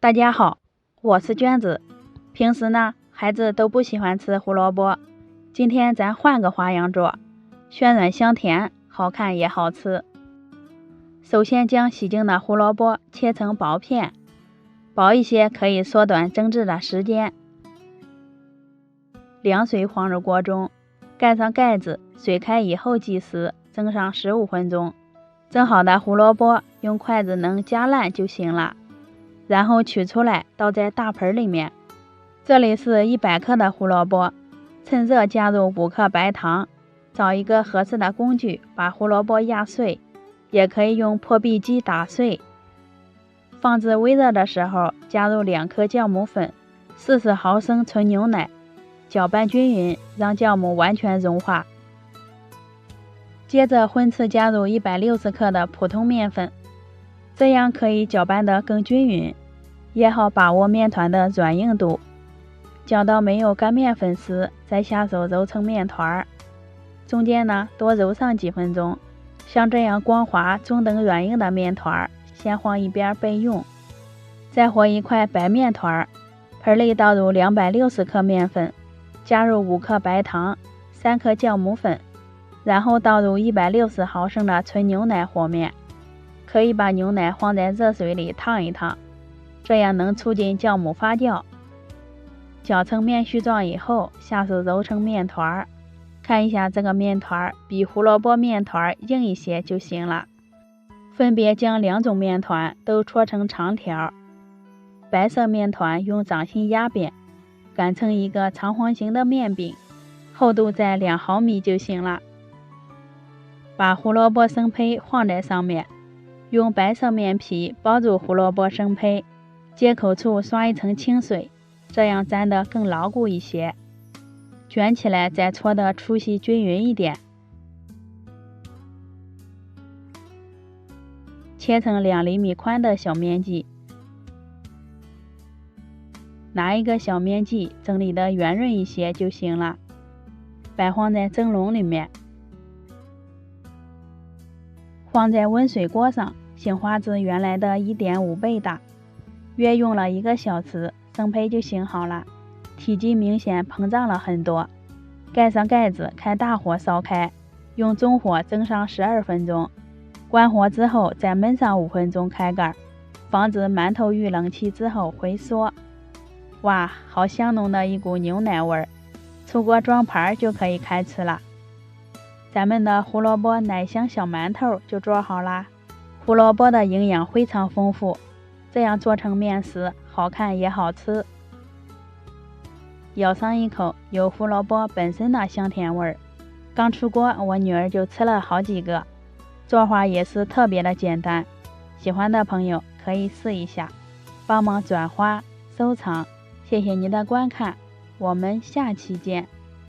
大家好，我是娟子。平时呢，孩子都不喜欢吃胡萝卜，今天咱换个花样做，暄软香甜，好看也好吃。首先将洗净的胡萝卜切成薄片，薄一些可以缩短蒸制的时间。凉水放入锅中，盖上盖子，水开以后计时，蒸上15分钟。蒸好的胡萝卜用筷子能夹烂就行了。然后取出来倒在大盆里面，这里是100克的胡萝卜，趁热加入5克白糖，找一个合适的工具把胡萝卜压碎，也可以用破壁机打碎。放置微热的时候加入2克酵母粉，40毫升纯牛奶，搅拌均匀，让酵母完全融化。接着荤次加入160克的普通面粉，这样可以搅拌得更均匀，也好把握面团的软硬度。搅到没有干面粉时，再下手揉成面团，中间呢多揉上几分钟。像这样光滑中等软硬的面团，先放一边备用。再和一块白面团，盆里倒入260克面粉，加入5克白糖，3克酵母粉，然后倒入160毫升的纯牛奶和面。可以把牛奶放在热水里烫一烫，这样能促进酵母发酵。搅成面絮状以后，下手揉成面团，看一下这个面团比胡萝卜面团硬一些就行了。分别将2种面团都搓成长条，白色面团用掌心压扁，擀成一个长方形的面饼，厚度在2毫米就行了。把胡萝卜生胚放在上面，用白色面皮包住胡萝卜生胚，接口处刷一层清水，这样粘得更牢固一些。卷起来再搓得粗细均匀一点。切成2厘米宽的小面剂，拿一个小面剂整理得圆润一些就行了，摆放在蒸笼里面，放在温水锅上，醒花至原来的1.5倍大，约用了1个小时，生胚就醒好了，体积明显膨胀了很多。盖上盖子，开大火烧开，用中火蒸上12分钟，关火之后再焖上5分钟开盖，防止馒头遇冷气之后回缩。哇，好香浓的一股牛奶味儿，出锅装盘就可以开吃了。咱们的胡萝卜奶香小馒头就做好啦。胡萝卜的营养非常丰富，这样做成面食好看也好吃。咬上一口，有胡萝卜本身的香甜味儿。刚出锅，我女儿就吃了好几个。做法也是特别的简单，喜欢的朋友可以试一下，帮忙转发、收藏，谢谢您的观看，我们下期见。